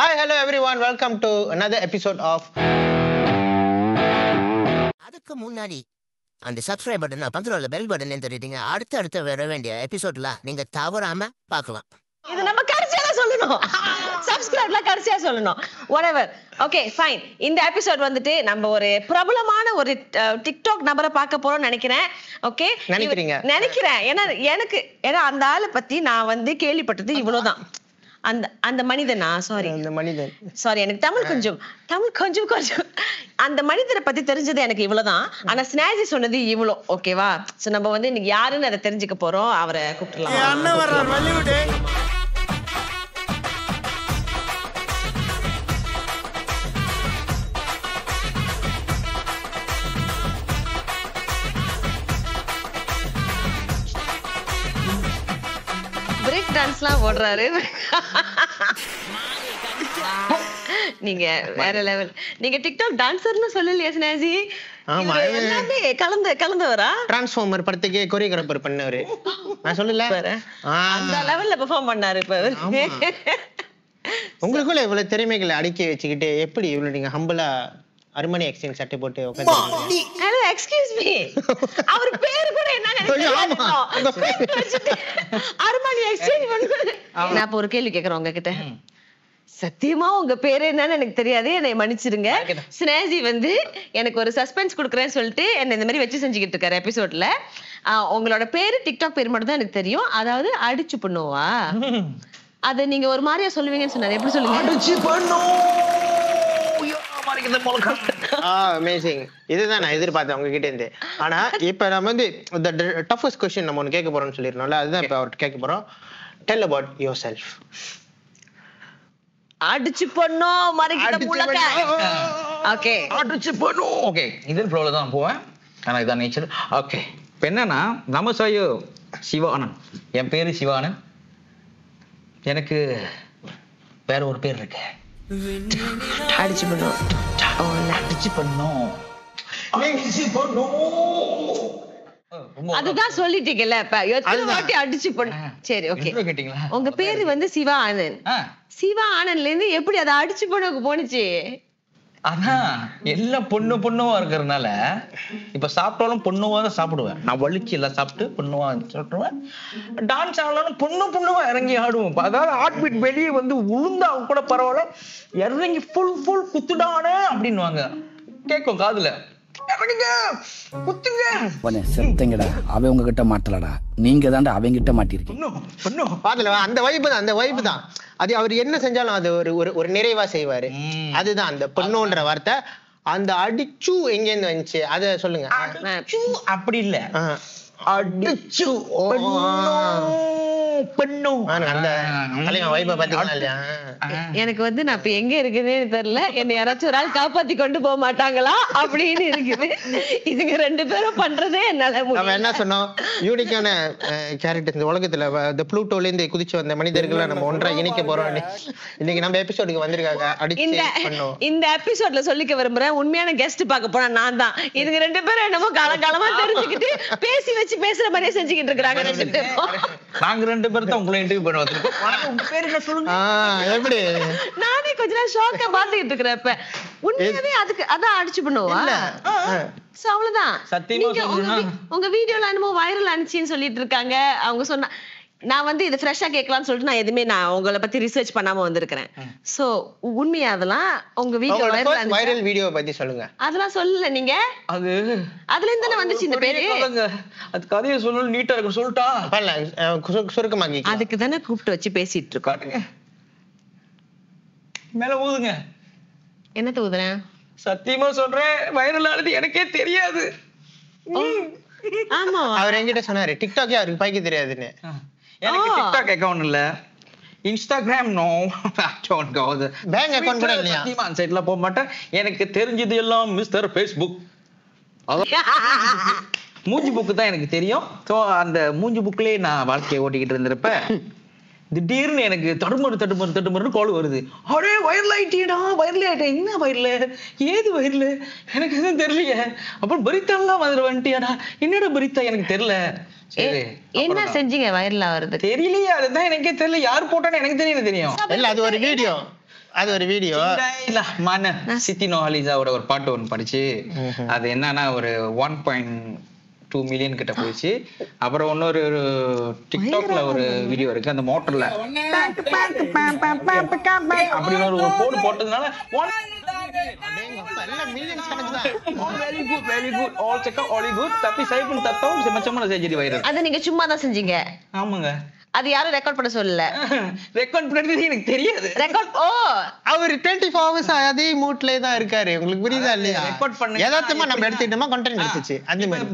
Hi, hello everyone. Welcome to another episode of. அதுக்கு முன்னாடி அந்த சப்ஸ்கிரைப் பட்டன் பக்கத்துல உள்ள பெல் பட்டன் தெரியுங்க. அடுத்து வர வேண்டிய எபிசோட்ல நீங்க தவறாம பார்க்கலாம். இது நம்ம கடைசியா சொல்லணும். சப்ஸ்கிரைப்ல கடைசியா சொல்லணும். whatever. Okay fine. இந்த எபிசோட் வந்துட்டு நம்ம ஒரு பிரபலமான ஒரு டிக்டாக் நபரை பார்க்க போறோம் நினைக்கிறேன். ஓகே நினைக்கிறேன். ஏன்னா அந்த ஆளை பத்தி நான் வந்து கேள்விப்பட்டது இவ்வளவுதான். அந்த மனிதனா சாரி எனக்கு தமிழ் கொஞ்சம் அந்த மனிதரை பத்தி தெரிஞ்சது எனக்கு இவ்வளவுதான். ஆனா ஸ்னாஜி சொன்னது இவ்வளோ. ஓகேவா? சோ நம்ம வந்து இன்னைக்கு யாருன்னு அதை தெரிஞ்சுக்க போறோம். அவரை கூப்பிடலாம். பிரேக் டான்ஸ்லாம் ஓடுறாரு. நீங்க வேற லெவல். நீங்க டிக்டாக் டான்சர்னு சொல்லலையா ஸ்னாஜி? ஆமா, எல்லாமே கலந்தவரா? டிரான்ஸ்ஃபார்மர் படத்துக்கு கோரியோகிராஃபர் பண்ணவரு. நான் சொல்லல, அந்த லெவல்ல பெர்ஃபார்ம் பண்ணாரு. இப்ப உங்களுக்குள்ள இவ்வளவு திறமைகளை அடக்கி வச்சுக்கிட்டு எப்படி இவ்வளவு நீங்க ஹம்பிளா அருமணி எக்ஸ்சேஞ்ச் சட்டை போட்டு உட்கார்ந்து? ஹலோ எக்ஸ்கியூஸ் மீ, அவர் பேரு கூட என்ன அருமணி எக்ஸ்சேஞ்ச் பண்ணு. நான் இப்ப ஒரு கேள்வி கேக்குறேன் உங்ககிட்ட. சத்தியமா உங்க பேரு என்னன்னு எனக்கு தெரியாது, என்னை மன்னிச்சிருங்க. ஸ்னேஜி வந்து எனக்கு ஒரு சஸ்பென்ஸ் கொடுக்குறேன்னு சொல்லிட்டு என்ன இந்த மாதிரி வச்சு செஞ்சுக்கிட்டு இருக்காரு எபிசோட்ல. உங்களோட பேரு டிக்டாக் பேர் மட்டும் தான் எனக்கு தெரியும். அதாவது அடிச்சு பண்ணுவா, அதை நீங்க ஒரு மாதிரியா சொல்லுவீங்கன்னு சொன்னாரு. எப்படி சொல்லுங்க? அடிச்சு பண்ணு. அமேசிங். இதுதான் நான் எதிர்பார்த்தேன் உங்ககிட்ட இருந்து. ஆனா இப்ப நம்ம வந்து டஃபஸ்ட் क्वेश्चन நம்ம ஒன்னு கேட்க போறோம்னு சொல்லிருந்தோம்ல, அதுதான் இப்ப அவர்கிட்ட கேட்க போறோம். Tell about yourself. அடிச்சு பண்ணோ மரிக்கிட்ட முள்ளக்க. ஓகே, அடிச்சு பண்ணோ. ஓகே, இதே ஃப்ளோல தான் போவேன். ஆனா இதான் நேச்சர். ஓகே, இப்போ என்னன்னா நம்ம சையோ சிவானந்த். என் பேரு சிவானந்த். எனக்கு வேற ஒரு பேர் இருக்கு. அடிச்சு பண்ணோம். அடிச்சு பண்ணோம். அதுதான் சொல்லிட்டீங்கல்ல. இப்ப எத்தனை வாட்டி அடிச்சு பண்ண. சரி ஓகே, கேட்டீங்களா? உங்க பேரு வந்து சிவா ஆனந்த். சிவா ஆனந்த்ல இருந்து எப்படி அதை அடிச்சு பண்ணக்கு போனுச்சு? ஆனா எல்லாம் பொண்ணுவா இருக்கிறதுனால இப்ப சாப்பிட்டாலும் பொண்ணுவா தான் சாப்பிடுவேன். நான் வலிச்சு எல்லாம் சாப்பிட்டு பொண்ணுவா சாப்பிடுவேன். டான்ஸ் ஆனாலும் பொண்ணுவா இறங்கி ஆடுவோம். அதாவது ஹார்ட் பீட் வெளியே வந்து உளுந்தா கூட பரவாயில்ல, இறங்கி ஃபுல் குத்துடானே அப்படின்னுவாங்க. கேட்கும் காதுல, செத்தங்கடா அவன் உங்ககிட்ட மாட்டலடா, நீங்க தாண்டா அவங்க கிட்ட மாட்டிருக்கீங்க. அந்த வைப்பு தான் அது. அவர் என்ன செஞ்சாலும் அது ஒரு நிறைவா செய்வாரு. அதுதான் அந்த பொண்ணுன்ற வார்த்தை. அந்த அடிச்சு எங்க இருந்து வந்துச்சு அத சொல்லுங்க. அப்படி இல்ல, அடிச்சு எனக்கு வந்து நான் இப்ப எங்க இருக்குன்னு தெரியல. என்ன யாராச்சும் ஒரு ஆள் காப்பாத்தி கொண்டு போக மாட்டாங்களா அப்படின்னு இருக்குது. இதுங்க ரெண்டு பேரும் பண்றதே என்னால. நம்ம என்ன சொன்னோம், யூனிக்கான கேரக்டர் இந்த உலகத்துல இந்த ப்ளூட்டோல இருந்து குதிச்சு வந்த மனிதர்களை நம்ம ஒன்றா இணைக்க போறோம். இன்னைக்கு நம்ம எபிசோடுக்கு வந்திருக்காங்க. இந்த எபிசோட்ல சொல்லிக்க விரும்புறேன், உண்மையான கெஸ்ட் பார்க்க போனா நான் தான். இதுங்க ரெண்டு பேரும் என்னமோ காலகாலமா தெரிஞ்சுக்கிட்டு பேசி வச்சு பேசுற மாதிரியே செஞ்சுக்கிட்டு இருக்காங்க ரெண்டு பேரும். நாங்க ரெண்டு பேரும் தான் உங்களை இன்டர்வியூ பண்ண வந்திருக்கோம். உங்க பேர் என்ன சொல்லுங்க? எப்படி நானே கொஞ்ச நேரம் ஷாக்கா பாத்துக்கிட்டு இருக்கிறேன். இப்ப உண்மையாவே அதுக்கு அதான் அடிச்சு பண்ணுவா. அவ்வளவுதான். உங்க வீடியோல என்னமோ வைரல் ஆனிச்சின்னு சொல்லிட்டு இருக்காங்க. அவங்க சொன்னா நான் வந்து இது ஃப்ரெஷ்ஷா கேட்கலாம்னு சொல்லிட்டு நான் எதுவுமே நான் உங்களை பத்தி ரிசர்ச் பண்ணாம வந்திருக்கிறேன். சோ உண்மையா அதெல்லாம் உங்க வீடியோ வைரல் வீடியோ பத்தி சொல்லுங்க. அதெல்லாம் சொல்லல நீங்க. அது அதுல இருந்து வந்துச்சு இந்த பேரு. அது கதையை சொல்லணும் நீட்டா இருக்கு சொல்லிட்டா சுருக்கமாக்கி. அதுக்கு தானே கூப்பிட்டு வச்சு பேசிட்டு இருக்கோம். மேல ஊதுங்க. என்னத்த ஊதுறேன்? சத்தியமா சொல்றேன், வைரல் ஆனது எனக்கே தெரியாது. ஆமா, அவர் என்கிட்ட சொன்னாரு டிக்டாக்கே அவருக்கு பாய்க்க தெரியாதுன்னு. எனக்கு டிக்டாக் அக்கவுண்ட் இல்ல, இன்ஸ்டாகிராம் நோ, பேங்க் அக்கவுண்ட் கூட இல்லையா? சத்தியமா அந்த சைட்ல போக மாட்டேன். எனக்கு தெரிஞ்சது எல்லாம் மிஸ்டர் ஃபேஸ்புக். மூஞ்சி புக்கு தான் எனக்கு தெரியும். ஸோ அந்த மூஞ்சி புக்லயே நான் வாழ்க்கையை ஓட்டிக்கிட்டு இருந்திருப்பேன். திடீர்னு எனக்கு தடுமறு கால் வருது. அடே வைரல் ஆயிட்டா, வைரல் ஆயிட்டேன். என்ன வைரல், ஏது வைரல் எனக்கு எதுவும் தெரியலையே. அப்புறம் பரித்தாலாம் வந்துட்டியாடா. என்னடா பரித்தா எனக்கு தெரியல. என்ன செஞ்சீங்க வைரல் ஆவறது? தெரியலையே, அதுதான் எனக்கே தெரியல. யார் போட்டான்னு எனக்கு தெரியும். இல்ல அது ஒரு வீடியோ. அது ஒரு வீடியோ. இல்ல mana சித்தி நோஹாலிசாவோட ஒரு பாட்டு ஒன்று படிச்சு அது என்னன்னா ஒரு 1.2 மில்லியன் கிட்ட போயிடுச்சு. அப்புறம் இன்னொரு டிக்டாக்ல ஒரு வீடியோ இருக்கு, அந்த மோட்டர்ல அப்படின்னு ஒரு கோடு போட்டதுனால tapi saya pun tak tahu macam mana saya jadi viral. அது நீங்க சும்மா தான் செஞ்சீங்க? ஆமாங்க. அது யாரும் ரெக்கார்ட் பண்ண சொல்லல. ரெக்கார்ட் பண்ணது எனக்கு தெரியாது. ரெக்கார்ட் அவர் 24 hours அதே மூட்லயே தான் இருக்காரு. உங்களுக்கு புரியுதா இல்லையா? ரெக்கார்ட் பண்ண யதார்த்தமா நம்ம எடுத்துட்டோமா கண்டென்ட் எடுத்துச்சு. அந்த மாதிரி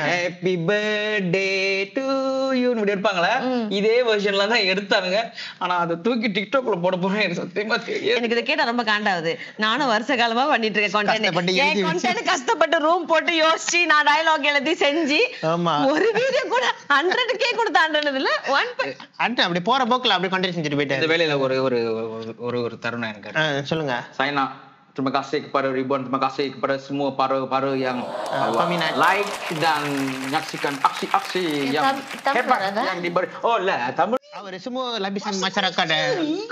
ஹேப்பி பர்த்டே டு யூ னு எடுப்பாங்களா, இதே வெர்ஷன்ல தான் எடுத்தாங்க. ஆனா அத தூக்கி டிக்டாக்ல போட போறேன் எனக்கு சத்தியமா தெரியாது. எனக்கு இத கேட்டா ரொம்ப காண்டாவுது. நானும் வருஷ காலமா பண்ணிட்டு இருக்கேன் கண்டென்ட். கஷ்டப்பட்டு ரூம் போட்டு யோசிச்சு நான் டயலாக் எழுதி செஞ்சு ஒரு வீடியோ கூட 100K கூட தாண்டனதுல அப்படி போற போக்குல அப்படி கண்டென்ட் செஞ்சுட்டு போயிட்டாரு. இந்த வேலையில ஒரு தருணம் எனக்கு சொல்லுங்க. Saina, terima kasih kepada Ribuan, terima kasih kepada semua para yang like dan menyaksikan aksi-aksi yang hebat yang diberi. Oh lah, Tamil. அவர் சும்மா லபிசன் masyarakat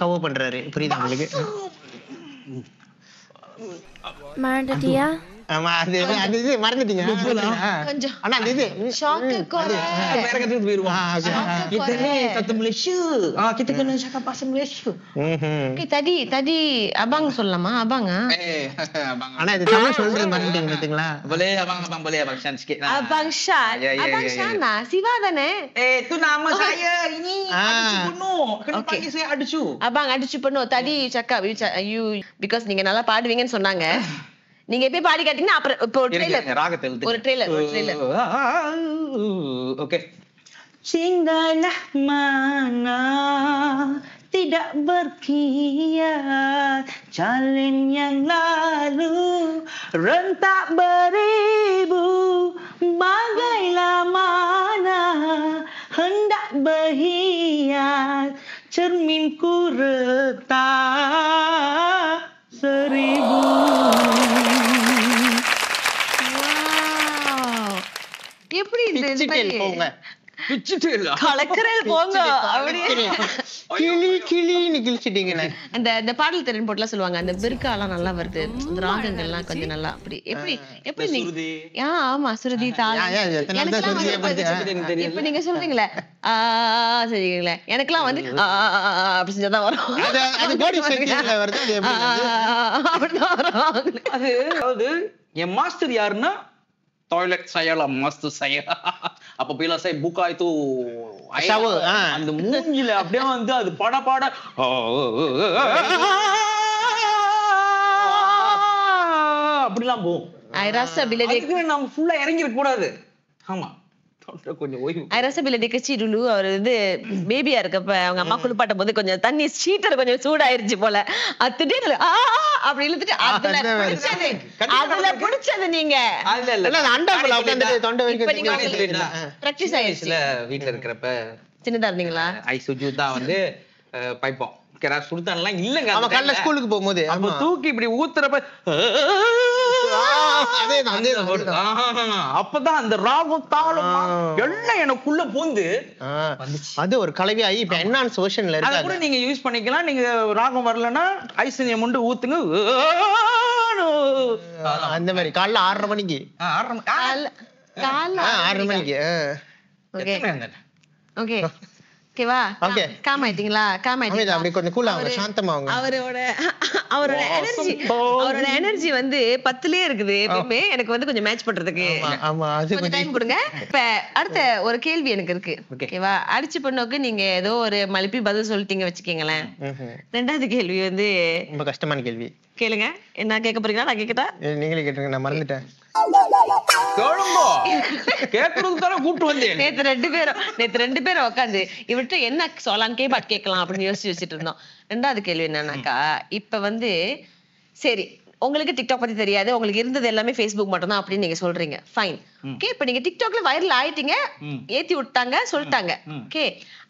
கவர் பண்றாரு. புரியுதா உங்களுக்கு? மறந்துட்டியா? ஆமா அது இது மறந்துட்டீங்க கொஞ்சம். ஆனா இது ஷாக்கு கோர Mereka tu biru. Kita ni satu Malaysia. Kita kena cakap bahasa Malaysia. Okay tadi abang சொல்லலாமா? abang Abang. ஆனா இது தமிழ் சொல்றது மறந்துட்டீங்க பாத்தீங்களா? Boleh abang boleh abang Shan sikit lah. abang Shan. abang Shana Siva தானே? Itu nama saya ini. Adichu penuh. Kena panggil saya Adichu. abang Adichu penuh. tadi cakap you because நீங்க நல்லா பாடுவீங்கன்னு சொன்னாங்க. நீங்க எப்ப பாடி காட்டிங்கன்னா அப்புறம் இப்போ ஒரு trailer okay. Singgahlah mana tidak berkiat jalan yang lalu rentak beribu bagailah mana hendak berhias cerminku retak 1000. எப்படி போங்க கலக்கரல் போங்க அப்படியே கிளின்னு கிழிச்சிட்டீங்கண்ணே. அந்த பாடல் திறன் போட்டுலாம் சொல்லுவாங்க, அந்த பிற்காலாம் நல்லா வருது, அந்த ராகங்கள்லாம் கொஞ்சம் நல்லா அப்படி எப்படி நீங்க ஆமா சுருதி தாளம் இப்ப நீங்க சொல்றீங்களே சரிங்களே, எனக்கெல்லாம் வந்து அப்படி செஞ்சாதான் வரும். அப்படிதான் வரும். அது என் மாஸ்டர் யாருன்னா toilet saya lah master saya. Apabila saya buka itu shower, அந்த மூஞ்சில அப்படியே வந்து அது பட அப்படிலாம் போகும். I rasa bila dia நம்ம ஃபுல்லா இறங்கி இருக்க கூடாது. ஆமா கொஞ்சம் ஓய்வு. I rasa bila dia kecil dulu அவர் வந்து பேபியா இருக்கப்ப அவங்க அம்மா குளிப்பாட்டும் போது கொஞ்சம் தண்ணி ஹீட்டர் கொஞ்சம் சூடாயிருச்சு போல, அத்துட்டே அப்படி இழுத்துட்டு அதுல பிடிச்சது நீங்க பிராக்டிஸ் ஆயிடுச்சு. வீட்டுல இருக்கிறப்ப சின்னதா இருந்தீங்களா? ஐ சுஜு தான் வந்து பைப்போம் சுல்தான்லாம் இல்லங்க. அவன் காலைல ஸ்கூலுக்கு போகும்போது அப்ப தூக்கி இப்படி ஊத்துறப்ப அப்பதான் அந்த ராகம் தாளம் எல்லாம் எனக்குள்ள பூந்து அது ஒரு கலவையாகி இப்ப என்ஹான்ஸ் வெர்ஷன்ல இருக்கு. அத கூட நீங்க யூஸ் பண்ணிக்கலாம். நீங்க ராகம் வரலன்னா ஐஸ்னிய முண்டு ஊத்துங்க அந்த மாதிரி காலைல 6:30 மணிக்கு 6:30 மணிக்கு. ஓகே ஓகே ஓகேவா? காம் ஆயிட்டீங்களா? காம் ஆயிட்டீங்களா? அப்படி கொஞ்சம் கூலா ஆகுங்க, சாந்தமாவுங்க. அவரோட எனர்ஜி வந்து 10லயே இருக்குது எப்பவுமே. எனக்கு வந்து கொஞ்சம் மேட்ச் பண்றதுக்கு கொஞ்சம் டைம் கொடுங்க. இப்ப அடுத்த ஒரு கேள்வி எனக்கு இருக்கு. ஓகேவா? அடிச்சு பண்ணோக்கு நீங்க ஏதோ ஒரு மலிப்பி பதில் சொல்லிட்டீங்க வச்சுக்கீங்களேன். ரெண்டாவது கேள்வி வந்து ரொம்ப கஷ்டமான கேள்வி. கேளுங்க. என்ன கேட்க போறீங்களா? நான் கேட்கட்டா? நீங்களே கேட்டுருங்க, நான் மறந்துட்டேன். நேத்து ரெண்டு பேரும் உட்காந்து இவர்கிட்ட என்ன சொல்லான்னு கேட்கலாம் அப்படின்னு யோசிச்சு வச்சுட்டு இருந்தோம். ரெண்டாவது கேள்வி என்னன்னாக்கா, இப்ப வந்து சரி உங்களுக்கு டிக்டாக் பத்தி தெரியாது, உங்களுக்கு இருந்தது எல்லாமே Facebook மட்டும் தான் அப்படின்னு நீங்க சொல்றீங்க. ஃபைன். ஓகே, இப்ப நீங்க டிக்டாக்ல வைரல் ஆயிட்டீங்க, ஏத்தி விட்டாங்க, சொல்லிட்டாங்க. ஓகே,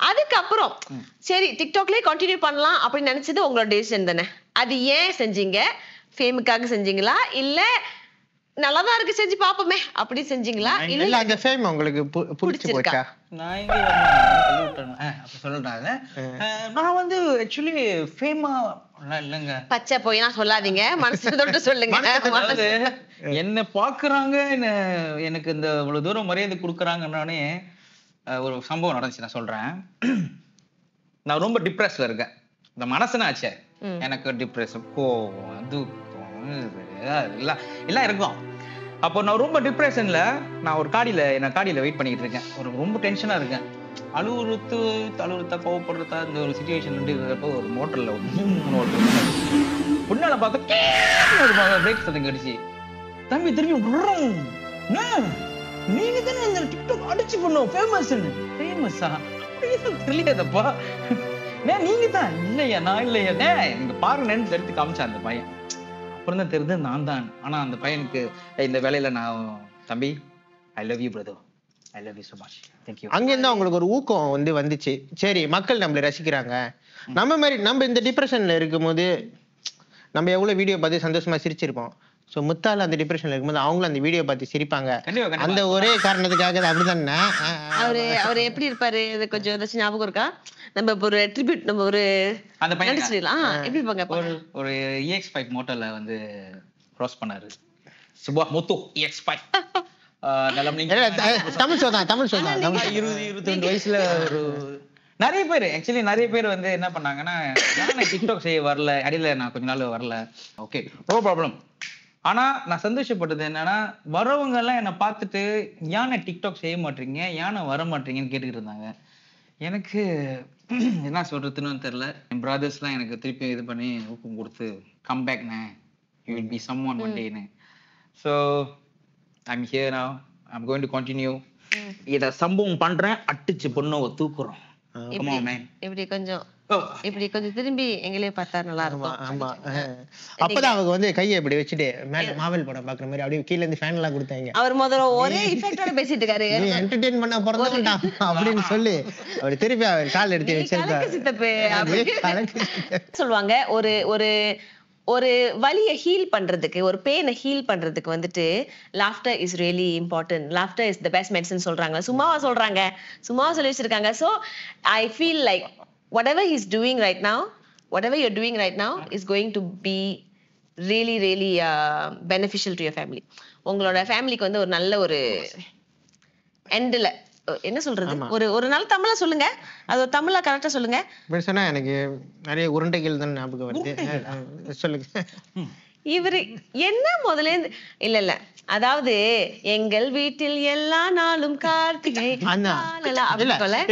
அதுக்கப்புறம் சரி டிக்டாக்லயே கண்டினியூ பண்ணலாம் அப்படின்னு நினைச்சது உங்களோட டிசிஷன் தானே. அது ஏன் செஞ்சீங்க? ஃபேமுக்காக செஞ்சீங்களா இல்ல நல்லாதான் இருக்கு செஞ்சு பாப்போமே அப்படி செஞ்சீங்களா இல்ல இல்ல அந்த ஃபேம் உங்களுக்கு பிடிச்சு போச்சா? நான் எங்க அப்படி சொல்லிட்டாங்க. நான் வந்து ஆக்சுவலி ஃபேமா இல்லைங்க. பச்சை போய்னா சொல்லாதீங்க, மனசு தொட்டு சொல்லுங்க. அதாவது என்ன பாக்குறாங்க, எனக்கு இந்த இவ்வளவு தூரம் மரியாதை கொடுக்குறாங்கன்னானே ஒரு சம்பவம் நடந்துச்சு, நான் சொல்றேன். நான் ரொம்ப டிப்ரெஸ்ல இருக்கேன். இந்த மனசுனாச்சே எனக்கு டிப்ரெஷன், கோவம், துக்கம் எல்லாம் இருக்கும். அப்போ நான் ரொம்ப டிப்ரெஷன்ல நான் ஒரு காடியில வெயிட் பண்ணிட்டு இருக்கேன். ரொம்ப டென்ஷனா இருக்கேன். அழுவுறுத்தா கோவப்படுறதா இந்த ஒரு சிச்சுவேஷன் இருக்கிறப்போ ஒரு மோட்டர்ல முன்னால பார்த்தா பிரேக் சத்தம் கடிச்சு, தம்பி திரும்பி நீங்க தானே இந்த டிக்டாக் அடிச்சு பண்ணுவோம் ஃபேமஸா தெரியலப்பா, நீங்க தான் இல்லையா? நான் இல்லையா? நீங்க பாருங்கன்னு எடுத்து காமிச்சா அந்த பையன். அப்புறம் தான் தெரிஞ்சது நான் தான். ஆனா அந்த பையனுக்கு இந்த வேலையில நான், தம்பி I love you brother, I love you so much, thank you. அங்க இருந்தா உங்களுக்கு ஒரு ஊக்கம் வந்துச்சு. சரி, மக்கள் நம்மள ரசிக்கிறாங்க. நம்ம இந்த டிப்ரெஷன்ல இருக்கும்போது நம்ம எவ்வளவு வீடியோ பார்த்து சந்தோஷமா சிரிச்சிருப்போம். சோ முத்தால அந்த டிப்ரெஷன்ல இருக்கும்போது அவங்களும் அந்த வீடியோ பார்த்து சிரிப்பாங்க. அந்த ஒரே காரணத்துக்காக அப்படிதானே. அவரு எப்படி இருப்பாரு, இது கொஞ்சம் ஏதாச்சும் ஞாபகம் இருக்கா? நம்ம ஒரு ட்ரிபியூட், நம்ம ஒரு அந்த பையன் எப்படி இருப்பாங்க? ஒரு EX5 மோட்டர்ல வந்து கிராஸ் பண்ணாரு. சுபா மோட்டோ EX5 தமிழ் சொல்றேன் 22 வயசுல ஒரு நிறைய பேர் வந்து என்ன பண்ணாங்கன்னா, டிக்டாக் செய்ய வரல, அடியில நான் கொஞ்ச நாள் வரல, ஓகே நோ ப்ராப்ளம். ஆனா நான் சந்தோஷப்பட்டது என்னன்னா, வரவங்க எல்லாம் என்னை பார்த்துட்டு ஏன் டிக்டாக் செய்ய மாட்டீங்க, ஏன் வர மாட்டீங்கன்னு கேட்டுக்கிட்டு இருந்தாங்க. எனக்கு என்ன சொல்றதுன்னு தெரியல. என் பிரதர்ஸ்லாம் எனக்கு திருப்பி இது பண்ணி ஊக்கம் கொடுத்து கம் பேக்ண்ணே, you will be some one டேன்னு. So I'm here now, I'm going to continue. இதை சம்பவம் பண்றேன், அடிச்சு பொண்ணை தூக்குறோம். இப்படி கொஞ்சம் திரும்பி எங்களே பார்த்தா நல்லா இருக்கும். ஆமா, அப்பதான் அவங்க வந்து கையை இப்படி வச்சுட்டு மேல மாவல் படம் பாக்குற மாதிரி அப்படியே கீழ இருந்து ஃபேன் எல்லாம் கொடுத்தாங்க. அவர் முதல்ல ஒரே இஃபெக்டோட பேசிட்டு இருக்காரு, நீ என்டர்டெயின் பண்ண போறதா அப்படின்னு சொல்லி அவர் திருப்பி அவர் கால் எடுத்து வச்சிருக்காரு. சொல்லுவாங்க ஒரு ஒரு வலியை ஹீல் பண்றதுக்கு, ஒரு பெயினை ஹீல் பண்றதுக்கு வந்துட்டு laughter is really important, laughter is the best medicine சொல்றாங்க. சும்மாவா சொல்லி வச்சிருக்காங்க. So I feel like whatever he's doing right now, whatever you're doing right now is going to be really beneficial to your family. உங்களோட ஃபேமிலிக்கு வந்து ஒரு நல்ல ஒரு எண்ட்ல என்ன சொல்றது, ஒரு நாள் தமிழ்ல சொல்லுங்க, அது ஒரு தமிழ்ல கரெக்டா சொல்லுங்க. இப்படி சொன்னா எனக்கு நிறைய உருண்டைகள் தான் ஞாபகம் வருது. சொல்லுங்க. இவரு என்ன முதல்ல இல்ல அதாவது எங்கள் வீட்டில் எல்லா நாளும் கார்த்திகை.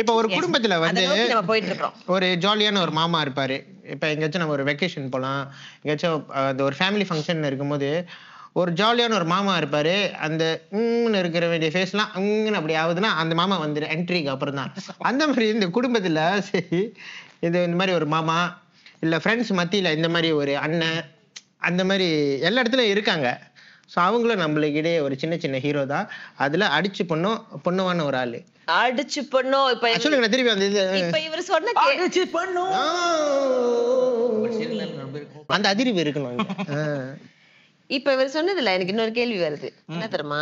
இப்ப ஒரு குடும்பத்துல வந்து நம்ம போயிட்டு இருக்கோம். ஒரு ஜாலியான ஒரு மாமா இருப்பாரு. இப்ப எங்கேயாச்சும் நம்ம ஒரு வெக்கேஷன் போலாம், எங்கேயாச்சும் அந்த ஒரு ஃபேமிலி ஃபங்க்ஷன் இருக்கும்போது ஒரு ஜாலியான ஒரு மாமா இருப்பாரு. அந்த இருக்கிற வேண்டிய ஃபேஸ்லாம் அப்படி ஆகுதுன்னா அந்த மாமா வந்து என்ட்ரிக்கு அப்புறம் தான். அந்த மாதிரி இந்த குடும்பத்துல சரி இந்த மாதிரி ஒரு மாமா இல்ல ஃப்ரெண்ட்ஸ் மத்தியில இந்த மாதிரி ஒரு அண்ணன், அந்த மாதிரி எல்லா இடத்துலயும் இருக்காங்க. ஸோ அவங்களும் நம்மளுக்கு இடையே ஒரு சின்ன ஹீரோ தான். அதுல அடிச்சு பொண்ணுவான ஒரு ஆளு. அடிச்சு பொண்ணும் இப்ப சொல்லுங்க திருப்பி அந்த இது இப்ப இவர் சொன்ன அடிச்சு பொண்ணும் அந்த அதிர்வு இருக்கணும். இப்ப இவர் சொன்னதுல எனக்கு இன்னொரு கேள்வி வருது. என்ன தெரியுமா,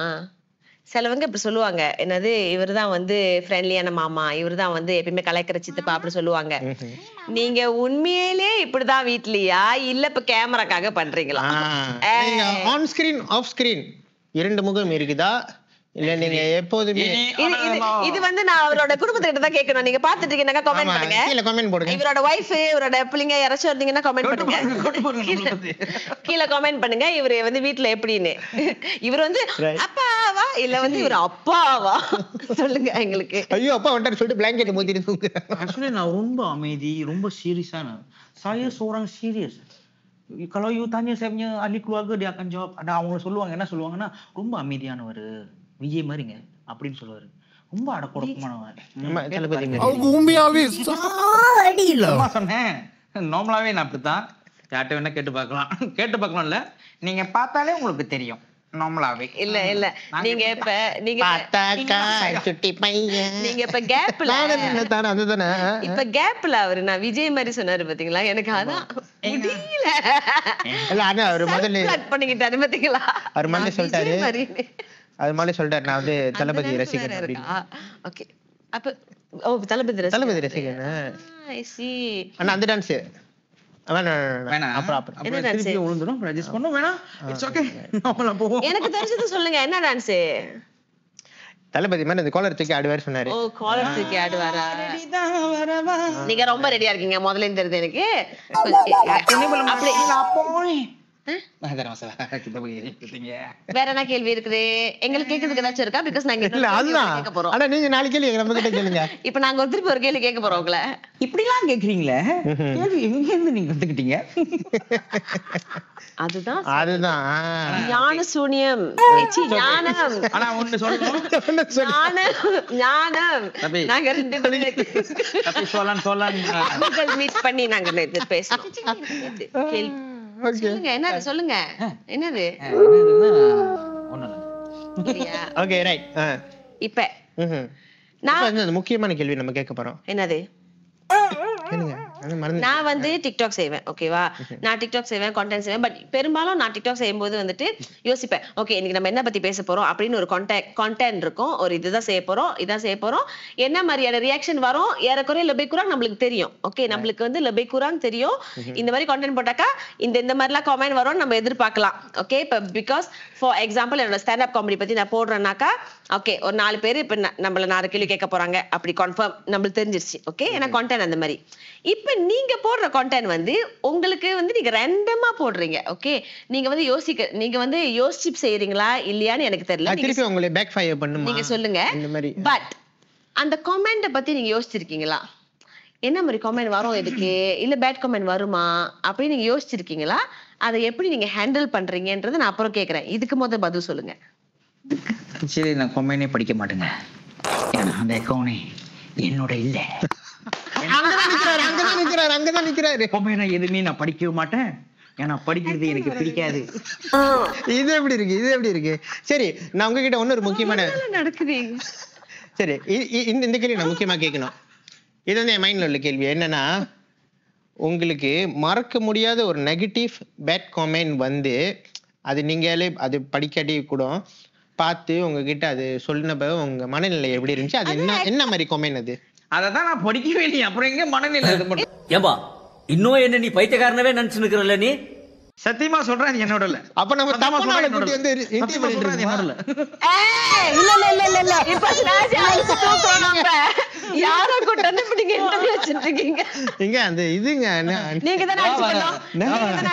சிலவங்க இப்படி சொல்லுவாங்க, என்னது இவருதான் வந்து ஃப்ரெண்ட்லியான மாமா, இவருதான் வந்து எப்பயுமே கலாய்க்கிற சித்தப்பா அப்படி சொல்லுவாங்க. நீங்க உண்மையிலே இப்படிதான் வீட்லயா இல்ல இப்ப கேமராக்காக பண்றீங்களா? ஆன் ஸ்கிரீன் ஆஃப் ஸ்கிரீன் இரண்டு முகம் இருக்குதா இல்ல நீங்க எப்போதுமே இது வந்து நான் அவரோட குடும்பத்துக்கிட்ட தான் கேட்கணும். நீங்க பாத்துட்டு இருக்கீங்கன்னா கமெண்ட் பண்ணுங்க, கீழ கமெண்ட் போடுங்க. இவரோட வைஃப் இவரோட பிள்ளைங்க யாராச்சும் இருந்தீங்கன்னா கமெண்ட் பண்ணுங்க, கீழ கமெண்ட் பண்ணுங்க. இவரு வந்து வீட்டுல எப்படின்னு, இவர் வந்து அப்பாவா இல்ல வந்து இவர் அப்பாவா சொல்லுங்க எங்களுக்கு. ஐயோ அப்பா வந்துட்டாரு சொல்லிட்டு பிளாங்கெட் மூத்திட்டு தூங்குறேன். ஆக்சுவலி நான் ரொம்ப அமைதி, ரொம்ப சீரியஸான. Saya seorang serius. Kalau you tanya saya punya ahli keluarga, dia akan jawab. Ada அவங்க சொல்லுவாங்க, என்ன சொல்லுவாங்கன்னா, ரொம்ப அமைதியானவர், விஜய் மாதிரிங்க அப்படின்னு சொல்லுவாரு. ரொம்ப அடக்கொடக்கமானவன். அவங்க உண்மையாவே சொன்னேன். நார்மலாவே நான் அப்படித்தான். யார்கிட்ட வேணா கேட்டு பார்க்கலாம்ல, நீங்க பார்த்தாலே உங்களுக்கு தெரியும். நார்மலாவே இல்ல இல்ல நீங்க இப்ப பார்த்தாக்கா சுட்டி பையன் நீங்க இப்ப கேப்ல தானே அதுதானே இப்ப கேப்ல அவரு நான் விஜய் மாதிரி சொன்னாரு பாத்தீங்களா எனக்கு அதான் முடியல இல்ல ஆனா அவர் முதல்ல Plug பண்ணிக்கிட்டாரு பாத்தீங்களா அவர் முதல்ல நான் சொல்லிட்டாரு. விஜய் மாதிரின்னு. அது மாதிரி சொல்லிட்டாரு நான் வந்து அந்த தளபதி நினைப்பு ரசிகன் வேற அப்படின்னு. இருக்கா? Okay. அப்ப தளபதி ரசிகன். தளபதி ரசிகன் I see. அண்ணா அந்த டான்ஸ் வேணாம் அப்புறம் என்ன அப்புறம் திருப்பி விழுந்துடும் அட்ஜஸ்ட் பண்ணும் வேணாம் இட்ஸ் ஓகே நார்மலா போவோம் எனக்கு தெரிஞ்சது சொல்லுங்க என்ன டான்ஸ் தளபதி மாதிரி அந்த கோலர் தூக்கி ஆடுவார் சொன்னாரு. ஓ காலர் தூக்கி ஆடுவாரா நீங்க ரொம்ப ரெடியா இருக்கீங்க முதல்ல தெரியுது எனக்கு அப்படி வேற என்ன கேள்வி இருக்குது எங்களுக்கு கேட்கறதுக்கு ஏதாச்சும் இருக்கா பிகாஸ் நாங்க இல்ல அதுதான் கேட்க போறோம் ஆனா நீங்க நாலு கேள்வி நம்ம கிட்ட கேளுங்க. இப்ப நாங்க ஒரு திருப்பி ஒரு கேள்வி கேட்க போறோம் உங்களை இப்படிலாம் கேக்குறீங்களே கேள்வி எங்க இருந்து நீங்க கத்துக்கிட்டீங்க அதுதான் அதுதான் ஞான சூனியம் ஞானம் ஆனா ஒண்ணு சொல்லணும் ஞானம் தம்பி. நாங்க ரெண்டு தப்பி சொல்லலாம் மீட் பண்ணி நாங்க நேத்து பேசணும் கேள்வி சொல்லுங்க என்னது சொல்லுங்க என்னது இல்லையா? ஓகே ரைட் இப்ப நான் முக்கியமான கேள்வி நம்ம கேட்க போறோம். என்னது கேளுங்க. அது மறந்து நான் வந்து டிக்டாக் செய்வேன் ஓகேவா நான் டிக்டாக் செய்வேன் கான்டென்ட் செய்வேன் பட் பெரும்பாலும் நான் டிக்டாக் செய்யும்போது வந்துட்டு யோசிப்பேன் ஓகே இன்னைக்கு நம்ம என்ன பத்தி பேச போறோம் அப்படின்னு ஒரு கான்டென்ட் இருக்கும் ஒரு இதுதான் செய்ய போறோம் இதான் செய்ய போறோம் என்ன மாதிரியான ரியாக்ஷன் வரும் ஏறக்குறைய லெபைக்குறாங் நம்மளுக்கு தெரியும் ஓகே நம்மளுக்கு வந்து லெபைக்குறாங் தெரியும் இந்த மாதிரி கான்டென்ட் போட்டாக்கா இந்த மாதிரிலாம் கமெண்ட் வரும் நம்ம எதிர்பார்க்கலாம் ஓகே இப்ப பிகாஸ் ஃபார் எக்ஸாம்பிள் என்னோட ஸ்டாண்ட் அப் காமெடி பத்தி நான் போடுறேன்னாக்கா ஓகே ஒரு 4 பேர் இப்ப நம்மள 4 கேள்வி கேட்க போறாங்க அப்படி கன்ஃபார்ம் நம்மளுக்கு தெரிஞ்சிருச்சு ஓகே ஏன்னா கான்டென்ட் அந்த மாதிரி இப்ப நீங்க போடுற கான்டென்ட் வந்து உங்களுக்கு வந்து நீங்க ரேண்டமா போடுறீங்க ஓகே நீங்க வந்து யோசிச்சு செய்யறீங்களா இல்லையான்னு எனக்கு தெரியல திருப்பி உங்களை பேக் ஃபயர் பண்ணுமா நீங்க சொல்லுங்க இந்த மாதிரி பட் அந்த கமெண்ட பத்தி நீங்க யோசிச்சிருக்கீங்களா என்ன மாதிரி கமெண்ட் வரும் இதுக்கு இல்ல பேட் கமெண்ட் வருமா அப்படின்னு நீங்க யோசிச்சிருக்கீங்களா அதை எப்படி நீங்க ஹேண்டில் பண்றீங்கன்றதை நான் அப்புறம் கேக்குறேன் இதுக்கு முதல் பதில் சொல்லுங்க சரி நான் கொம்மைனே படிக்க மாட்டேங்க ஏன்னா அந்த அக்கௌண்ட் என்னோட இல்ல அங்கதான் நிக்கிறாரு கொம்மைனா எதுவுமே நான் படிக்கவே மாட்டேன் ஏன்னா படிக்கிறது எனக்கு பிடிக்காது இது எப்படி இருக்கு சரி நான் உங்ககிட்ட ஒரு முக்கியமான நடக்குது சரி இந்த கேள்வி நான் முக்கியமா கேட்கணும் இது வந்து என் மைண்ட்ல உள்ள கேள்வி என்னன்னா உங்களுக்கு மறக்க முடியாத ஒரு நெகட்டிவ் பேட் காமெண்ட் வந்து அது நீங்களே அது படிக்காட்டி கூட பார்த்து உங்ககிட்ட அது சொன்னப்ப உங்க மனநிலை எப்படி இருந்துச்சு அது என்ன மாதிரி காமெண்ட் அது அததான் நான் படிக்கவே இல்லையே அப்புறம் எங்க மனநிலை இது பண்ணும் ஏம்பா இன்னும் என்ன நீ பைத்தியக்காரனவே நினைச்சு நிக்கிறல்ல நீ சத்தியமா சொல்றேன் என்னோட இல்ல அப்ப நம்ம தப்பான ஆளை கூட்டி வந்து இன்டர்வியூ பண்ணிட்டு இருக்கோம் என்னோட இல்ல இப்ப ஸ்னாட்ச் ஆயிச்சு தூக்குறோம் நம்ம யாரோ கூட்ட வந்து இப்ப நீங்க இன்டர்வியூ வச்சிட்டு இருக்கீங்க இங்க அந்த இதுங்க நீங்க தான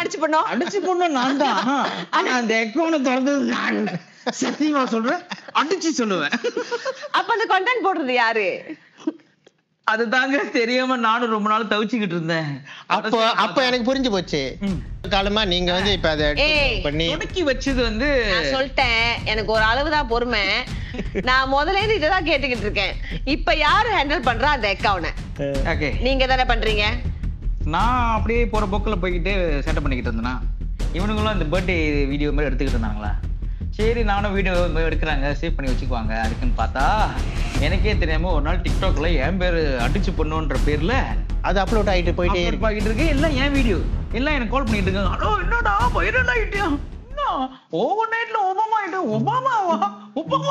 அடிச்சு பண்ணோம் அடிச்சு பொண்ணு நான் தான் ஆனா அந்த அக்கௌண்ட் திறந்தது நான் சத்தியமா சொல்றேன் அடிச்சு சொல்லுவேன் அப்ப அந்த கண்டென்ட் போடுறது யாரு அதுதாங்க தெரியாம நானும் ரொம்ப நாள் தவிச்சுக்கிட்டு இருந்தேன் அப்ப எனக்கு புரிஞ்சு போச்சு காலமா நீங்க வந்து இப்ப அதை பண்ணி தொடக்கி வச்சது வந்து நான் சொல்லிட்டேன் எனக்கு ஒரு அளவுதான் பொறுமை நான் முதல்ல இருந்து இதான் கேட்டுக்கிட்டு இருக்கேன் இப்ப யாரு ஹேண்டில் பண்றா அந்த அக்கவுண்ட் ஓகே நீங்க தானே பண்றீங்க நான் அப்படியே போற போக்குல போய்கிட்டு செட்டப் பண்ணிக்கிட்டு இருந்தேனா இவனுங்களும் இந்த பர்த்டே வீடியோ மாதிரி எடுத்துக்கிட்டு இருந்தாங்களா சரி நானும் வீடியோ எடுக்கிறாங்க சேவ் பண்ணி வச்சுக்குவாங்க அதுக்குன்னு பார்த்தா எனக்கே தெரியாம ஒரு நாள் டிக்டாக்ல என் பேர் அடிச்சு பொண்ணுன்ற பேர்ல அது அப்லோட் ஆயிட்டு போயிட்டே இருக்கு எல்லாம் என் வீடியோ எல்லாம் எனக்கு கால் பண்ணிட்டு இருக்காங்க ஹலோ என்னடா வைரல் ஆயிட்டியா ஓவர் நைட்ல ஒபாமா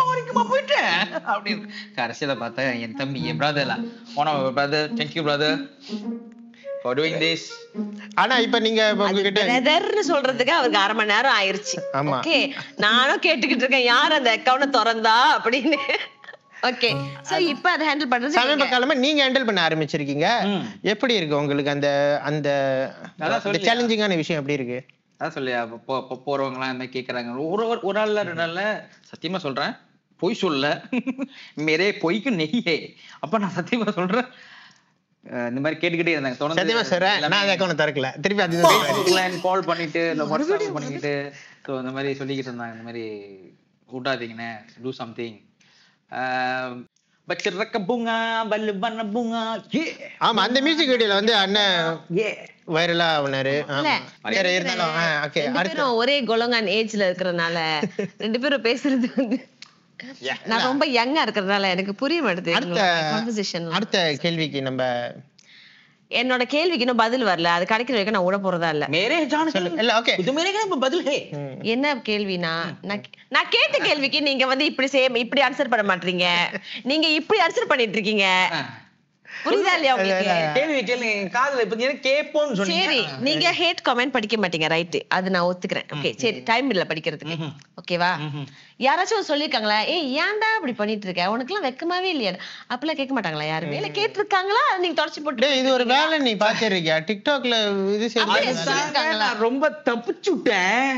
வரைக்குமா போயிட்டேன் அப்படின்னு கடைசியில பார்த்தா என் தம்பி என் பிரதர்ல brother thank you brother for doing this. ஆனா இப்ப நீங்க உங்ககிட்ட பிரதர்னு சொல்றதுக்கு அவருக்கு 1/2 மணி நேரம் ஆயிருச்சு ஓகே நானும் கேட்டுக்கிட்டு இருக்கேன் யார் அந்த அக்கவுண்ட் திறந்தா அப்படின்னு ஓகே சோ இப்போ அத ஹேண்டில் பண்றது சமீப காலமா நீங்க ஹேண்டில் பண்ண ஆரம்பிச்சிருக்கீங்க எப்படி இருக்கு உங்களுக்கு அந்த அந்த சேலஞ்சிங்கான விஷயம் எப்படி இருக்கு அதான் சொல்லியா போறவங்க எல்லாம் என்ன கேக்குறாங்க ஒரு நாள்ல 2 நாள்ல சத்தியமா சொல்றேன் பொய் சொல்ல மேரே பொய்க்கு நெய்யே அப்ப நான் சத்தியமா சொல்றேன் இந்த மாதிரி கேட்டுக்கிட்டே இருந்தாங்க சத்தியமா சொல்றேன் நான் அந்த அக்கவுண்ட் திறக்கல திருப்பி அது கால் பண்ணிட்டு இல்ல வாட்ஸ்அப் பண்ணிட்டு சோ இந்த மாதிரி சொல்லிக்கிட்டு இருந்தாங்க இந்த மாதிரி கூட்டாதீங்கண்ணே டூ சம்திங் பச்சரக்க பூங்கா பல்லு பண்ண பூங்கா ஆமா அந்த மியூசிக் வீடியோல வந்து அண்ணன் வைரலா ஆனாரு. இல்ல, சரி இருந்தாலும் ஓகே. ரெண்டு பேரும் ஒரே கொலங்கான் ஏஜ்ல இருக்கறனால ரெண்டு பேரும் பேசுறது வந்து நான் ரொம்ப யங்கா இருக்கறனால எனக்கு புரிய மாட்டேங்குது கான்வர்சேஷன். அடுத்த கேள்விக்கு நம்ம என்னோட கேள்விக்கு இன்னும் பதில் வரல. அது கிடைக்கிற வரைக்கும் நான் ஓட போறதா இல்ல. மேரே ஜான் இல்ல ஓகே. இது மேரே का பதில் है. என்ன கேள்வினா, நான் கேட்ட கேள்விக்கு நீங்க வந்து இப்படி ஆன்சர் பண்ண மாட்டீங்க. நீங்க இப்படி ஆன்சர் பண்ணிட்டு இருக்கீங்க. புரியுதா இல்லையா உங்களுக்கு? கேள்வி கேளுங்க, காதுல இப்ப நீங்க கேப்போன்னு சொன்னீங்க. சரி, நீங்க ஹேட் கமெண்ட் படிக்க மாட்டீங்க, ரைட்? அது நான் ஒத்துக்கிறேன். ஓகே சரி, டைம் இல்ல படிக்கிறதுக்கு. ஓகேவா? யாராச்சும் சொல்லிருக்காங்களா, ஏய் ஏன்டா இப்படி பண்ணிட்டு இருக்க, உனக்கு எல்லாம் வெக்கமாவே இல்லையா? அப்பெல்லாம் கேட்க மாட்டாங்களா யாருமே? இல்ல கேட்டிருக்காங்களா, நீங்க தொடச்சு போட்டு இது ஒரு வேலை நீ பாத்திருக்கியா டிக்டாக்ல? இது சொல்லிருக்காங்களா? நான் ரொம்ப தப்பிச்சுட்டேன்.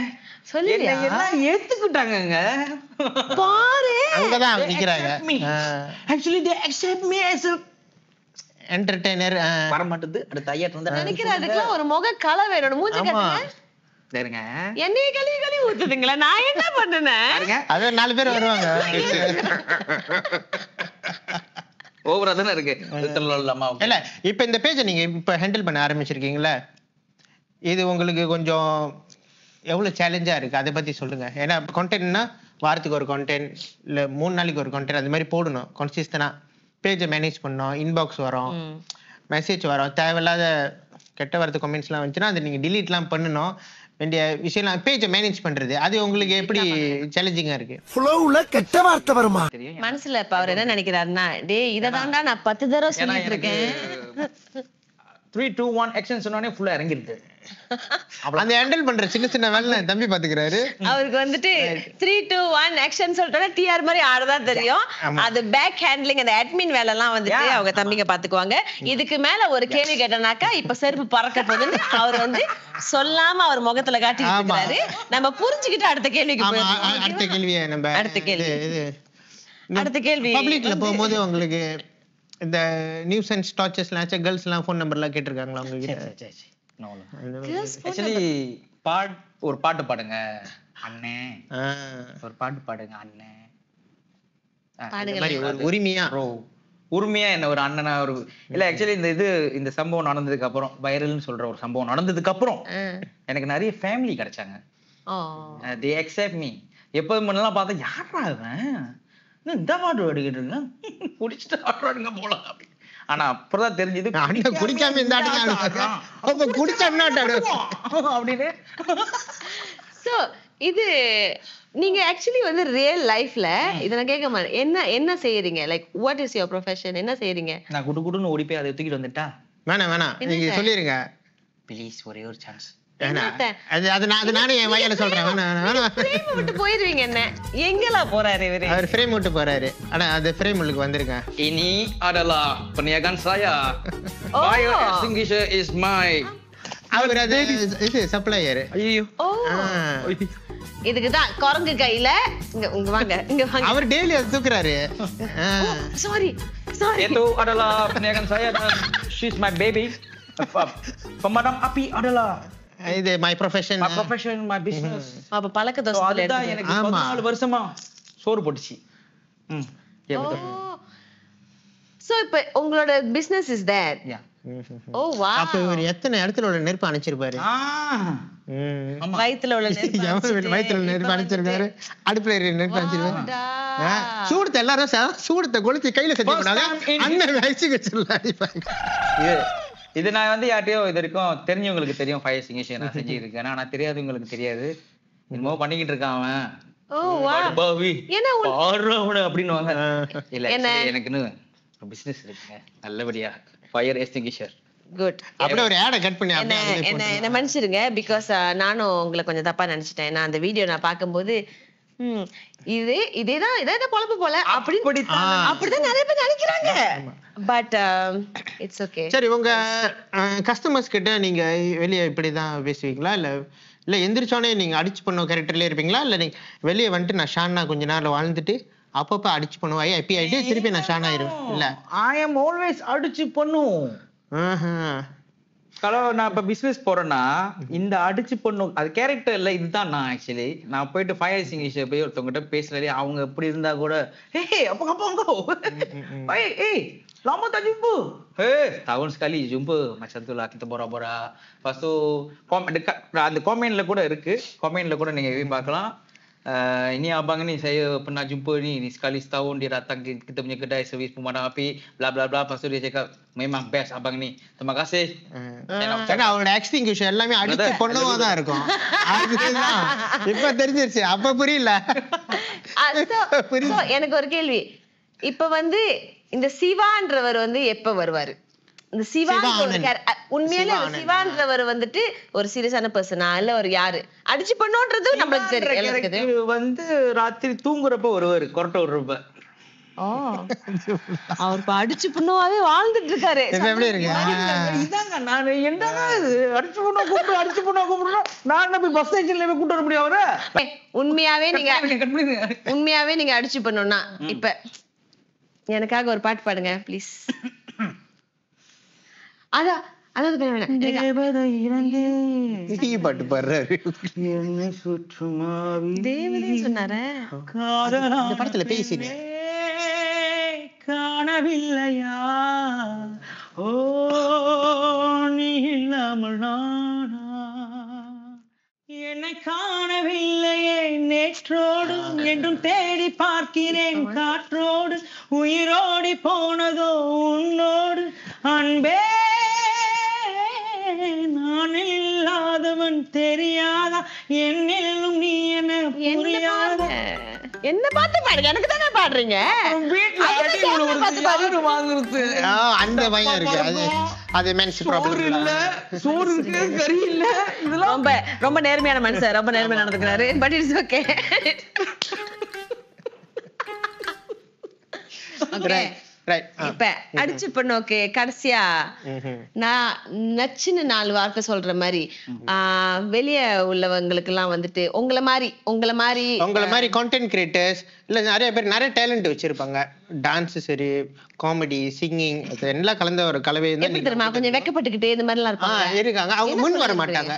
சொல்லியா? எல்லாம் ஏத்துக்கிட்டாங்கங்க. பாரு, அங்கதான் நிக்கிறாங்க. Actually they accept me as a entertainer. வர மாட்டேது. அடுத்த ஐயாட்ட வந்து நினைக்கிறேன் அதுக்குலாம் ஒரு முக கலை வேணும். மூஞ்சி கட்டுங்க. சரிங்க. என்னைய கழுவி ஊத்துதுங்களா? நான் என்ன பண்ணனேன்? அத 4 பேர் வருவாங்க. ஓவரா தானே இருக்கு. இல்ல இப்ப இந்த பேஜை நீங்க இப்ப ஹேண்டில் பண்ண ஆரம்பிச்சிருக்கீங்களா? இது உங்களுக்கு கொஞ்சம் எவ்வளவு சேலஞ்சா இருக்கு, அதை பத்தி சொல்லுங்க. ஏன்னா கண்டென்ட்னா வாரத்துக்கு ஒரு கண்டென்ட் இல்ல 3 நாளைக்கு ஒரு கண்டென்ட் அது மாதிரி போடணும். கன்சிஸ்டன்டா பேஜை மேனேஜ் பண்ணணும். இன்பாக்ஸ் வரும், மெசேஜ் வரும், தேவையில்லாத கெட்ட வார்த்தை கமெண்ட்ஸ் எல்லாம் வந்துச்சுன்னா அதை நீங்க டிலீட்லாம் பண்ணணும். வேண்டிய விஷயம் பேஜை மேனேஜ் பண்றது அது உங்களுக்கு எப்படி சேலஞ்சிங்கா இருக்கு? ஃப்ளோல கெட்ட வார்த்தை வருமா? மனசுல இப்ப அவர் என்ன நினைக்கிறாருன்னா, டேய் இததான்டா நான் 10 தடவை சொல்லிட்டு இருக்கேன். 3 2 1 ஆக்ஷன் சொன்னோனே ஃபுல்லா இறங்கிடுது. அந்த ஹேண்டில் பண்ற சின்ன சின்ன வேலை தம்பி பாத்துக்கிறாரு. அவருக்கு வந்துட்டு 3 2 1 ஆக்ஷன் சொல்லிட்டோம்னா டிஆர் மாதிரி ஆடதான் தெரியும். அது பேக் ஹேண்ட்லிங், அந்த அட்மின் வேலை எல்லாம் வந்துட்டு அவங்க தம்பிங்க பாத்துக்குவாங்க. இதுக்கு மேல ஒரு கேள்வி கேட்டனாக்கா இப்ப செருப்பு பறக்க போகுதுன்னு அவர் வந்து சொல்லாம அவர் முகத்துல காட்டிட்டு இருக்காரு. நம்ம புரிஞ்சுக்கிட்டு அடுத்த கேள்விக்கு போயிடலாம். அடுத்த கேள்வியை நம்ம அடுத்த கேள்வி பப்ளிக்ல போகும்போது உங்களுக்கு இந்த நியூஸ் அண்ட் ஸ்டாச்சஸ்லாம் கேர்ள்ஸ் எல்லாம் ஃபோன் நம்பர்லாம் கேட்டிருக்காங்களா உங்களுக்கு? ஆக்சுவலி ஒரு பாட்டு பாடுங்க அண்ணே, ஒரு பாட்டு பாடுங்க அண்ணே, உரிமையா உரிமையா என்ன ஒரு அண்ணனா ஒரு இல்ல. ஆக்சுவலி இந்த சம்பவம் நடந்ததுக்கு அப்புறம், வைரல்னு சொல்ற ஒரு சம்பவம் நடந்ததுக்கு அப்புறம் எனக்கு நிறைய ஃபேமிலி கிடைச்சாங்க. they accept me. எப்போது முன்னெல்லாம் பார்த்தா யாரா அவன் இந்த பாட்டு அடிக்கிட்டு இருக்கேன், குடிச்சிட்டு ஆடுறாடுங்க போல. ஆனா அப்புறம் தெரிஞ்சது குடிக்காம இந்த ஆட்டு குடிச்சா அப்படின்னு. சோ இது நீங்க ஆக்சுவலி வந்து ரியல் லைஃப்ல இத நான் கேட்க மாட்டேன், என்ன செய்யறீங்க? Like what is your profession? என்ன செய்யறீங்க? நான் குடுகுடுன்னு ஓடி போய் அதை தூக்கிட்டு வந்துட்டா? வேணாம் நீங்க சொல்லிருங்க ப்ளீஸ், ஒரே ஒரு சான்ஸ். நானே என் வயல சொல்றேன். ஃப்ரேம் விட்டு போயிருவீங்க. என்ன எங்கலாம் போறாரு இவரு? அவர் ஃப்ரேம் விட்டு போறாரு. ஆனா அது ஃப்ரேம் உங்களுக்கு வந்திருக்க. Ini adalah perniagaan saya. Fire extinguisher is my. அவர் அது இது சப்ளையர். ஐயோ. இதுக்கு தான் குரங்கு கையில இங்க வாங்க, இங்க வாங்க. அவர் டெய்லி அது தூக்குறாரு. Sorry. Itu adalah perniagaan saya dan she's my baby. Pemadam api adalah இது my profession, my business. அப்ப பழக்க தோசைல அதுதான் எனக்கு 14 வருஷமா சோறு போட்டுச்சு. சோ இப்ப உங்களோட business is there. O wow. அப்ப இவர் எத்தனை இடத்துல உள்ள நெருப்பு அணைச்சிருப்பாரு? வயித்துல உள்ள நெருப்பு வயித்துல நெருப்பு அணைச்சிருக்காரு, அடுப்புல நெருப்பு அணைச்சிருக்காரு. சூடத்தை எல்லாரும் சூடத்தை கொளுத்தி கையில செஞ்சு போனாங்க. அண்ணன் வயசுக்கு வச்சிருக்காரு. இது நான் வந்து யார்ட்டையோ இது வரைக்கும் தெரிஞ்சவங்களுக்கு தெரியும், ஃபயர் எக்ஸ்டிங்விஷர் நான் செஞ்சிருக்கேன். ஆனா தெரியாதவங்களுக்கு தெரியாது. என்னமோ பண்ணிக்கிட்டு இருக்கான் அவன். ஓ வாவ். என்ன அப்படின்னுவாங்க. இல்ல எனக்குன்னு பிசினஸ் இருக்குங்க நல்லபடியா, ஃபயர் எக்ஸ்டிங்விஷர். குட். அப்படியே ஒரு ஆட கட் பண்ணி என்ன மன்னிச்சிடுங்க, பிகாஸ் நானும் உங்களை கொஞ்சம் தப்பா நினைச்சிட்டேன். நான் அந்த வீடியோ நான் பார்க்கும்போது இதேதான் பொழப்பு போல அப்படிதான் நிறைய பேர் நினைக்கிறாங்க. But it's okay. சரி, உங்க கஸ்டமர்ஸ் கிட்ட நீங்க வெளியே இப்படிதான் பேசுவீங்களா? இல்ல எந்திரிச்சோடனே நீங்க அடிச்சு பண்ண கேரக்டர்லயே இருப்பீங்களா? இல்ல நீங்க வெளியே வந்துட்டு நான் ஷானா கொஞ்ச நேரம் வாழ்ந்துட்டு அப்பப்ப அடிச்சு பண்ணுவாய் ஐபி ஆயிட்டு திருப்பி நான் ஷான் ஆயிருவேன்? இல்ல, ஐ அம் ஆல்வேஸ் அடிச்சு பண்ணும். நான் இப்ப பிசினஸ் போறேன்னா இந்த அடிச்சு பொண்ணு அது கேரக்டர் இல்ல, இதுதான் நான். ஆக்சுவலி நான் போயிட்டு ஃபயர் எக்ஸ்டிங்விஷர் போய் ஒருத்தவங்கிட்ட பேசுறதே அவங்க எப்படி இருந்தா கூட lama tak jumpa. Tahun sekali jumpa macam tu lah, kita borak-borak. Lepas tu dekat அந்த கொமெண்ட்ல கூட இருக்கு, கொமெண்ட்ல கூட நீங்க போய் பார்க்கலாம். Ini abang ni saya pernah jumpa ni sekali setahun dia datang kita punya kedai servis pemadam api bla bla bla. Lepas tu dia cakap memang best abang ni, terima kasih. ஏன்னா அவரோட extinguisher எல்லாமே அடிச்ச பொண்ணுவா தான் இருக்கும். அதுதான் இப்ப தெரிஞ்சிருச்சு, அப்ப புரியல. எனக்கு ஒரு கேள்வி, இப்ப வந்து இந்த சிவான்றவர் வந்து எப்ப வருவாரு? இந்த உண்மையிலே சிவான்றவர் வந்துட்டு ஒரு சீரியஸான பர்சனா இல்ல ஒரு யாரு? அடிச்சு பண்ணோன்றது நம்மளுக்கு தெரியும். வந்து ராத்திரி தூங்குறப்ப ஒருவர் கொரட்டை விடுறப்ப அவர் அடிச்சு பண்ணுவாவே வாழ்ந்துட்டு இருக்காரு. எப்படி இருக்கு? இதாங்க நான் என்னங்க அடிச்சு பண்ண கூப்பிடுறோம். நான் போய் பஸ் ஸ்டேஷன்ல போய் கூட்டு வர முடியும் அவரை? உண்மையாவே நீங்க அடிச்சு பண்ணோம்னா இப்ப எனக்காக ஒரு பாட்டு பாடுங்க ப்ளீஸ். பாட்டு பாடுறாரு. சொன்னாரு படத்துல பேசினே காணவில்லையா ஓ நீ இல்லாமல் நானா, என்னை காணவில்லையே நேற்றோடு என்றும் தேடி பார்க்கிறேன் காற்றோடு, உயிரோடி போனதோ உன்னோடு அன்பே, நான் இல்லாதவன் தெரியாதா என்னிலும் நீ என்ன புரியாத. என்ன பார்த்து பாடுங்க, எனக்கு தானே பாடுறீங்க. அந்த பயம் இருக்கு, அது மென்ஸ் ப்ராப்ளம் இல்ல, சோறு இருக்கு கறி இல்ல. ரொம்ப ரொம்ப நேர்மையான மனுஷன், ரொம்ப நேர்மையா நடந்துக்கிறாரு. But it's okay. இப்ப அடிச்சு பண்ணோக்கு கடைசியா நான் நச்சுன்னு 4 வார்த்தை சொல்ற மாதிரி வெளிய உள்ளவங்களுக்கு எல்லாம் வந்துட்டு உங்களை மாதிரி கான்டென்ட் கிரியேட்டர்ஸ் இல்ல நிறைய பேர் நிறைய டேலண்ட் வச்சிருப்பாங்க. டான்ஸ் சரி, காமெடி, சிங்கிங் எல்லாம் கலந்த ஒரு கலவை தான் தெரியுமா. கொஞ்சம் வெக்கப்பட்டுக்கிட்டே இந்த மாதிரி எல்லாம் இருக்காங்க. அவங்க முன் வர மாட்டாங்க.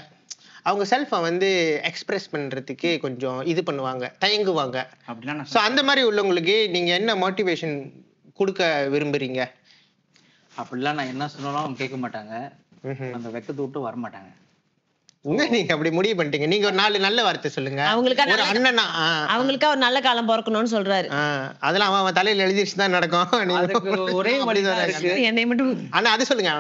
அவங்க செல்ஃபை வந்து எக்ஸ்பிரஸ் பண்றதுக்கு கொஞ்சம் இது பண்ணுவாங்க, தயங்குவாங்க. சோ அந்த மாதிரி உள்ளவங்களுக்கு நீங்க என்ன மோட்டிவேஷன் கொடுக்க விரும்புறீங்க? அப்படிலாம் நான் என்ன சொன்னாலும் அவங்க கேட்க மாட்டாங்க, அந்த வெக்கத்தை விட்டு வர மாட்டாங்க. நீங்க அப்படி முடிவு பண்ணிட்டீங்க. நீங்க ஒரு 4 நல்ல வார்த்தை சொல்லுங்க. ஒரு அண்ணனா அவங்களுக்கா ஒரு நல்ல காலம் பிறக்கணும்னு சொல்றாரு. அதெல்லாம் அவன் தலையில எழுதிச்சு தான் நடக்கும். ஒரே வழிதான் இருக்கு. என்னை மட்டும் ஆனா அது சொல்லுங்க.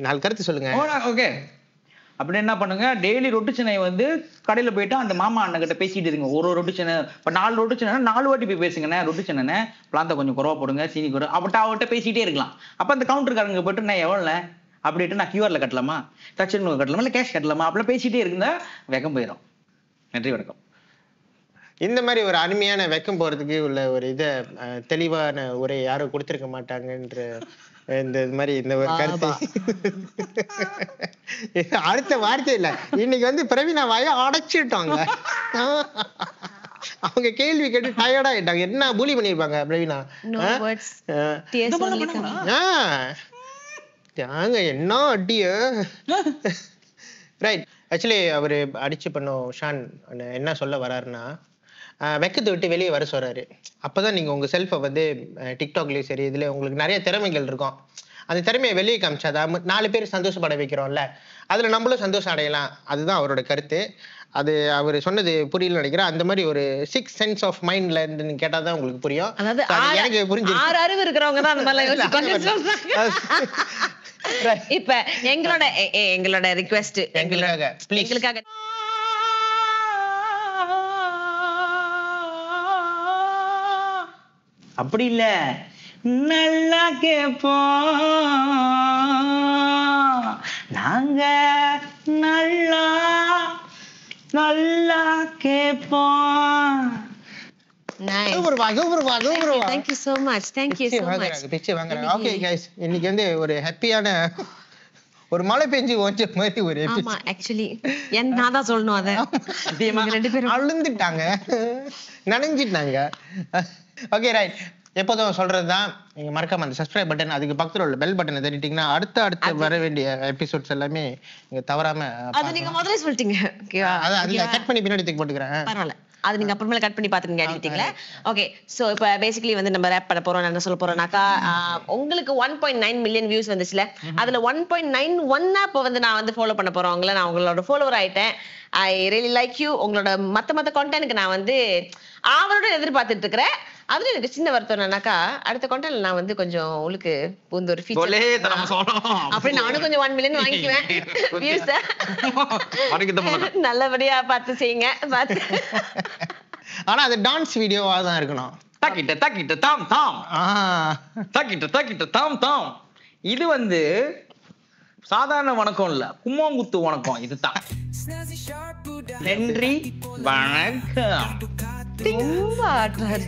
4 கருத்து சொல்லுங்க. ஓகே, அப்படி என்ன பண்ணுங்க, டெய்லி ரொட்டு சென்னை வந்து கடையில போயிட்டு அந்த மாமா அண்ணன் கிட்ட பேசிட்டு இருங்க. ஒரு ரொட்டு சென்னை இப்ப 4 ரொட்டு சென்னை 4 வாட்டி போய் பேசுங்கண்ணே. ரொட்டு சென்னை பிளாந்த கொஞ்சம் குறவா போடுங்க, சீனி குறை அப்பட்ட அவர்கிட்ட பேசிட்டே இருக்கலாம். அப்ப அந்த கவுண்டருக்காரங்க போயிட்டு நான் எவ்வளோ அப்படின்ட்டு நான் கியூஆர்ல கட்டலாமா, டச் கட்டலாமா, இல்லை கேஷ் கட்டலாமா, அப்படிலாம் பேசிட்டே இருந்தா வெக்கம் போயிடும். நன்றி, வணக்கம். இந்த மாதிரி ஒரு அருமையான வெக்கம் போறதுக்கு உள்ள ஒரு இதை தெளிவான உரை யாரும் கொடுத்திருக்க மாட்டாங்கன்ற இந்த மாதிரி இந்த ஒரு கருத்தை அடுத்த வார்த்தை இல்ல, இன்னைக்கு வந்து பிரவீனா வாய அடைச்சிட்டாங்க. அவங்க கேள்வி கேட்டு டயர்டா ஆயிட்டாங்க. என்ன பூலி பண்ணிருப்பாங்க பிரவீனா? என்ன அடிய ரைட். ஆக்சுவலி அவரு அடிச்சு பண்ணோம் ஷான் என்ன சொல்ல வர்றாருன்னா, வெக்கத்தை விட்டு வெளியே வர சொல்றாரு. அப்பதான் நீங்க உங்க செல்ஃபை வந்து டிக்டாக்லயும் சரி இதுல உங்களுக்கு நிறைய திறமைகள் இருக்கும். அந்த திறமையை வெளியே காமிச்சாதான் 4 பேர் சந்தோஷப்பட வைக்கிறோம்ல, அதுல நம்மளும் சந்தோஷம் அடையலாம். அதுதான் அவரோட கருத்து. அது அவர் சொன்னது புரியல நினைக்கிறேன். அந்த மாதிரி ஒரு 6 சென்ஸ் ஆஃப் மைண்ட்ல இருந்து கேட்டாதான் உங்களுக்கு புரியும். எனக்கு புரிஞ்சு 6 அறிவு இருக்கிறவங்க தான் அந்த மாதிரி இப்ப எங்களோட ரிக்வெஸ்ட் எங்களுக்காக அப்படி இல்ல, நல்லா கேப்போம் நாங்க, நல்லா நல்லா கேப்போம். Thank you so much. Okay guys, இன்னைக்கு வந்து ஒரு ஹாப்பியான ஒரு மழை பெஞ்சு ஓஞ்ச மாதிரி ஒரு ஆமா. ஆக்சுவலி நான் தான் சொல்லணும் அத. ரெண்டு பேரும் அழுந்துட்டாங்க, நனைஞ்சிட்டாங்க. Okay right. எப்போதும் சொல்றதுதான், நீங்க மறக்காம அந்த சப்ஸ்கிரைப் பட்டன், அதுக்கு பக்கத்துல உள்ள பெல் பட்டனை தட்டிட்டீங்கன்னா அடுத்த வர வேண்டிய எபிசோட்ஸ் எல்லாமே நீங்க தவறாம அது நீங்க முதல்ல சொல்லிட்டீங்க. ஓகேவா? அதுல கட் பண்ணி பின்னாடி தூக்கி போட்டுக்கிறேன். பரவாயில்ல, அது நீங்க அப்புறமேல கட் பண்ணி பாத்துக்கங்க எடிட்டிங்ல. ஓகே, சோ இப்போ பேசிக்கலி வந்து நம்ம ரேப் பண்ண போறோம். என்ன சொல்ல போறோம்னாக்கா, உங்களுக்கு 1.9 மில்லியன் வியூஸ் வந்துச்சுல, அதுல 1.91 இப்போ வந்து நான் வந்து ஃபாலோ பண்ண போறோம் உங்களை. நான் உங்களோட ஃபாலோவர் ஆயிட்டேன். I really like you. உங்களோட மத்த கண்டென்ட்க்கு நான் வந்து ஆவலோட எதிர்பார்த்துட்டு இருக்கிறேன். அதுல எனக்கு சின்ன வருத்தம் என்னன்னாக்கா, அடுத்த கண்டென்ட்ல நான் வந்து கொஞ்சம் உங்களுக்கு புது ஒரு ஃபீச்சர் அப்படி நானும் கொஞ்சம் 1 மில்லியன் வாங்கிக்குவேன் வியூஸ். நல்லபடியா பார்த்து செய்யுங்க. பார்த்து ஆனா அது டான்ஸ் வீடியோவா தான் இருக்கணும். தக்கிட்ட தாம் தாம், தக்கிட்ட தாம் தாம். இது வந்து சாதாரண வணக்கம் இல்ல, கும்மாங்குத்து வணக்கம். இதுதான். நன்றி, வணக்கம். ரொம்ப ஆடுறாரு.